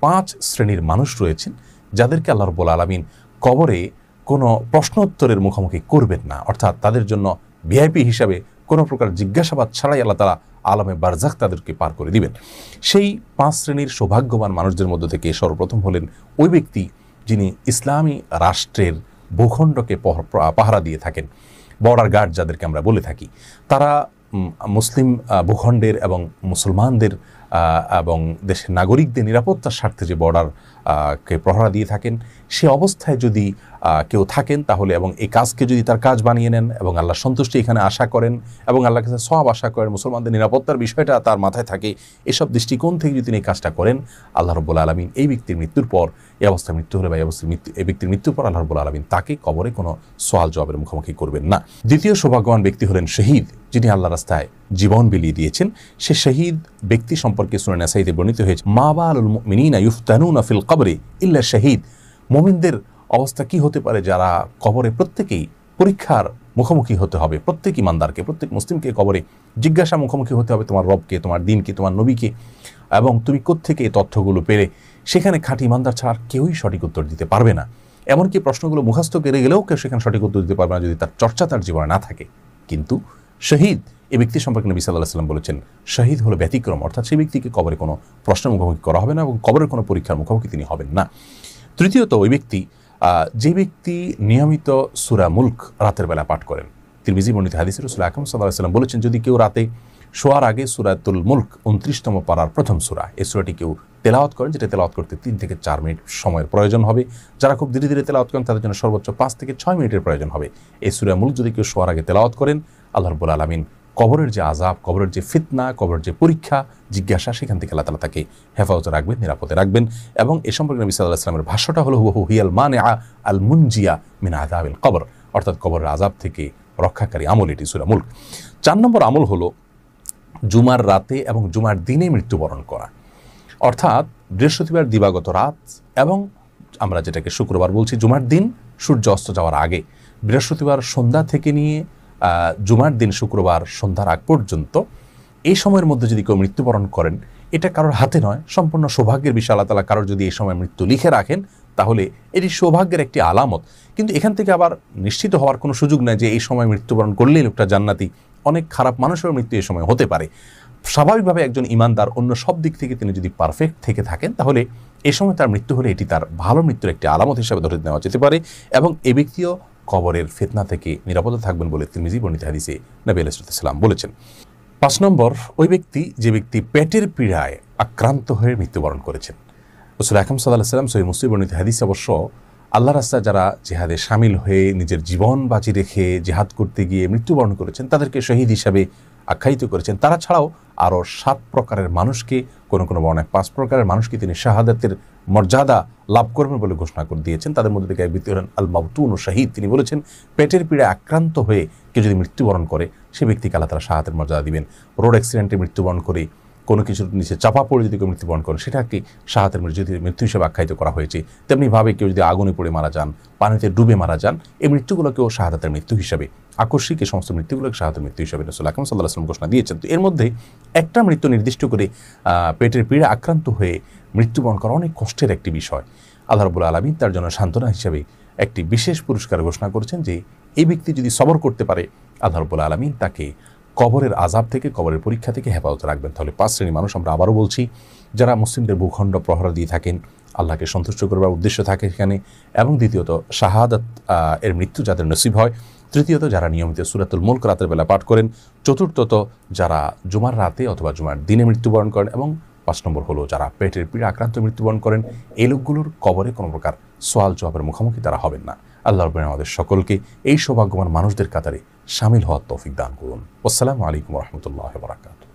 5 শ্রেণীর মানুষ রয়েছেন যাদেরকে আল্লাহ রাব্বুল আলামিন কবরে কোনো প্রশ্নোত্তরের মুখোমুখি করবেন না, অর্থাৎ তাদের জন্য ভিআইপি হিসাবে কোনো প্রকার জিজ্ঞাসাবাদ ছাড়াই আল্লাহ তাআলা আলমে বারজাখ তাদেরকে পার করে দিবেন। সেই 5 শ্রেণীর সৌভাগ্যবান মানুষদের মধ্য থেকে সর্বপ্রথম হলেন ওই ব্যক্তি যিনি ইসলামী রাষ্ট্রের ভূখণ্ডকে পাহারা দিয়ে থাকেন, বর্ডার গার্ড যাদেরকে আমরা বলে থাকি। তারা মুসলিম ভূখণ্ডের এবং মুসলমানদের এবং দেশের নাগরিকদের নিরাপত্তার স্বার্থে যে বর্ডারকে প্রহরা দিয়ে থাকেন, সে অবস্থায় যদি কেউ থাকেন তাহলে এবং এই কাজকে যদি তার কাজ বানিয়ে নেন এবং আল্লাহর সন্তুষ্টি এখানে আশা করেন এবং আল্লাহর কাছে সওয়াব আশা করেন, মুসলমানদের নিরাপত্তার বিষয়টা তার মাথায় থাকে, এসব দৃষ্টিকোণ থেকে যদি তিনি এই কাজটা করেন, আল্লাহ রাব্বুল আলামিন এই ব্যক্তির মৃত্যুর পর, এই অবস্থায় মৃত্যু হলে বা এই ব্যক্তির মৃত্যুর পর আল্লাহ রাব্বুল আলামিন তাকে কবরে কোনো সওয়াল জবাবের মুখোমুখি করবেন না। দ্বিতীয় সৌভাগ্যবান ব্যক্তি হলেন শহীদ, যিনি আল্লাহর রাস্তায় জীবন বিলিয়ে দিয়েছেন। সে শহীদ ব্যক্তি সম্পর্কে সূরা নাসাইতে বর্ণিত হয়েছে, মা বালুল মুমিনিনা ইফতানুনা ফিল কবরি ইল্লা শহীদ। মুমিনদের অবস্থা কি হতে পারে যারা কবরে প্রত্যেকেই পরীক্ষার মুখোমুখি হতে হবে, প্রত্যেক ইমানদারকে, প্রত্যেক মুসলিমকে কবরে জিজ্ঞাসা মুখোমুখি হতে হবে তোমার রবকে, তোমার দিনকে, তোমার নবীকে, এবং তুমি কোত্থেকে এই তথ্যগুলো পেলে। সেখানে খাঁটি ইমানদার ছাড়া কেউই সঠিক উত্তর দিতে পারবে না, এমনকি প্রশ্নগুলো মুখস্থ করে গেলেও কেউ সেখানে সঠিক উত্তর দিতে পারবে না যদি তার চর্চা তার জীবনে না থাকে। কিন্তু শহীদ এই ব্যক্তি সম্পর্কে নবী সাল্লাল্লাহু আলাইহি ওয়াসাল্লাম বলেছেন, শহীদ হলো ব্যতিক্রম, অর্থাৎ সেই ব্যক্তিকে কবরে কোনো প্রশ্নের মুখোমুখি করা হবে না এবং কবরের কোনো পরীক্ষার মুখোমুখি তিনি হবেন না। তৃতীয়ত, ওই ব্যক্তি যে ব্যক্তি নিয়মিত সূরা মুলক রাতের বেলা পাঠ করেন। তিরমিজি বর্ণিত হাদিসে রাসূল আকরাম সাল্লাল্লাহু আলাইহি ওয়াসাল্লাম বলেছেন, যদি কেউ রাতে শোয়ার আগে সূরাতুল মুলক 29তম পারার প্রথম সূরা, এই সূরাটি কেউ তেলাওয়াত করেন, যেটা তেলাওয়াত করতে 3 থেকে 4 মিনিট সময়ের প্রয়োজন হবে। যারা খুব ধীরে ধীরে তেলাওয়াত করেন তাদের জন্য সর্বোচ্চ 5 থেকে 6 মিনিটের প্রয়োজন হবে। এই সূরা মুলক যদি কেউ শোয়ার আগে তেলাওয়াত করেন, আল্লাহ রাব্বুল আলামিন কবরের যে আযাব, কবরের যে ফিতনা, কবরের যে পরীক্ষা জিজ্ঞাসা, সেখান থেকে আল্লাহ তাআলা তাকে হেফাজতে রাখবেন, নিরাপদে রাখবেন। এবং এ সম্পর্কে নবী সাল্লাল্লাহু আলাইহি ওয়াসাল্লামের ভাষ্যটা হলো হুয়া হিয়াল মানিআ আল মুনজিয়া মিন আযাবিল কবর, অর্থাৎ কবরের আযাব থেকে রক্ষাকারী আমল এটি সূরা মুলক। 4 নম্বর আমল হলো জুমার রাতে এবং জুমার দিনে মৃত্যুবরণ করা, অর্থাৎ বৃহস্পতিবার দিবাগত রাত এবং আমরা যেটাকে শুক্রবার বলছি জুমার দিন সূর্য অস্ত যাওয়ার আগে, বৃহস্পতিবার সন্ধ্যা থেকে নিয়ে জুমার দিন শুক্রবার সন্ধ্যার আগ পর্যন্ত এই সময়ের মধ্যে যদি কেউ মৃত্যুবরণ করেন, এটা কারোর হাতে নয়, সম্পূর্ণ সৌভাগ্যের বিষয়। আল্লাহ তাআলা কারোর যদি এই সময় মৃত্যু লিখে রাখেন তাহলে এটি সৌভাগ্যের একটি আলামত। কিন্তু এখান থেকে আবার নিশ্চিত হওয়ার কোনো সুযোগ নেই যে এই সময় মৃত্যুবরণ করলেই লোকটা জান্নাতি। অনেক খারাপ মানুষের মৃত্যু এই সময় হতে পারে। স্বাভাবিকভাবে একজন ইমানদার অন্য সব দিক থেকে তিনি যদি পারফেক্ট থেকে থাকেন, তাহলে এই সময় তার মৃত্যু হলে এটি তার ভালো মৃত্যুর একটি আলামত হিসাবে ধরে নেওয়া যেতে পারে এবং এ ব্যক্তিও কবরের ফিতনা থেকে নিরাপদে থাকবেন বলে তিরমিজি বর্ণিত হাদিসে নবী আলাইহিস সালাম বলেছেন। 5 নম্বর, ওই ব্যক্তি যে ব্যক্তি পেটের পীড়ায় আক্রান্ত হয়ে মৃত্যুবরণ করেছেন। রাসূল আকরাম সাল্লাল্লাহু আলাইহি ওয়াসাল্লাম সহিহ মুসলিম বর্ণিত হাদিসে অবশ্য আল্লাহর রাস্তায় যারা জিহাদে শামিল হয়ে নিজের জীবন বাজি রেখে জিহাদ করতে গিয়ে মৃত্যুবরণ করেছেন তাদেরকে শহীদ হিসাবে আখ্যায়িত করেছেন। তারা ছাড়াও আরও 7 প্রকারের মানুষকে, কোনো কোনো বর্ণায় 5 প্রকারের মানুষকে তিনি শাহাদাতের মর্যাদা লাভ করবেন বলে ঘোষণা করে দিয়েছেন। তাদের মধ্যে থেকে এক ব্যক্তি হলেন আল মাবতুন ও শহীদ। তিনি বলেছেন, পেটের পীড়ায় আক্রান্ত হয়ে কেউ যদি মৃত্যুবরণ করে সে ব্যক্তিকে আল্লাহ তাআলা শাহাদাতের মর্যাদা দিবেন। রোড অ্যাক্সিডেন্টে মৃত্যুবরণ করে, কোনো কিছুর নিচে চাপা পড়ে যদি কেউ মৃত্যুবরণ করে, সেটাকে শাহাদাতের মৃত্যু হিসেবে আখ্যায়িত করা হয়েছে। তেমনিভাবে কেউ যদি আগুনে পড়ে মারা যান, পানিতে ডুবে মারা যান, এই মৃত্যুগুলোকেও শাহাদাতের মৃত্যু হিসাবে, আকস্মিক এই সমস্ত মৃত্যুগুলোকে শাহাদাতের মৃত্যু হিসাবে রাসূল আকরাম সাল্লাল্লাহু আলাইহি ওয়াসাল্লাম ঘোষণা দিয়েছেন। তো এর মধ্যে একটা মৃত্যু নির্দিষ্ট করে পেটের পীড়া আক্রান্ত হয়ে মৃত্যুবরণ করা অনেক কষ্টের একটি বিষয়। আল্লাহ রাব্বুল আলামিন তার জন্য সান্ত্বনা হিসাবে একটি বিশেষ পুরস্কার ঘোষণা করেছেন যে এই ব্যক্তি যদি সবর করতে পারে, আল্লাহ রাব্বুল আলামিন তাকে কবরের আযাব থেকে, কবরের পরীক্ষা থেকে হেফাজতে রাখবেন। তাহলে 5 শ্রেণীর মানুষ, আমরা আবারও বলছি, যারা মুসলিমদের ভূখণ্ড প্রহরা দিয়ে থাকেন, আল্লাহকে সন্তুষ্ট করবার উদ্দেশ্য থাকে সেখানে, এবং দ্বিতীয়ত শাহাদাত এর মৃত্যু যাদের নসিব হয়, তৃতীয়ত যারা নিয়মিত সূরাতুল মুলক রাতের বেলা পাঠ করেন, চতুর্থত যারা জুমার রাতে অথবা জুমার দিনে মৃত্যুবরণ করেন, এবং 5 নম্বর হলো যারা পেটের পীড়া আক্রান্ত মৃত্যুবরণ করেন। এই লোকগুলোর কবরে কোনো প্রকার সওয়াল জবাবের মুখোমুখি তারা হবেন না। আল্লাহ রাব্বুল আলামিন আমাদের সকলকে এই সৌভাগ্যবান মানুষদের কাতারে শামিল হওয়ার তৌফিক দান করুন। আসসালামু আলাইকুম ওয়া রাহমাতুল্লাহি ওয়া বারাকাতুহু।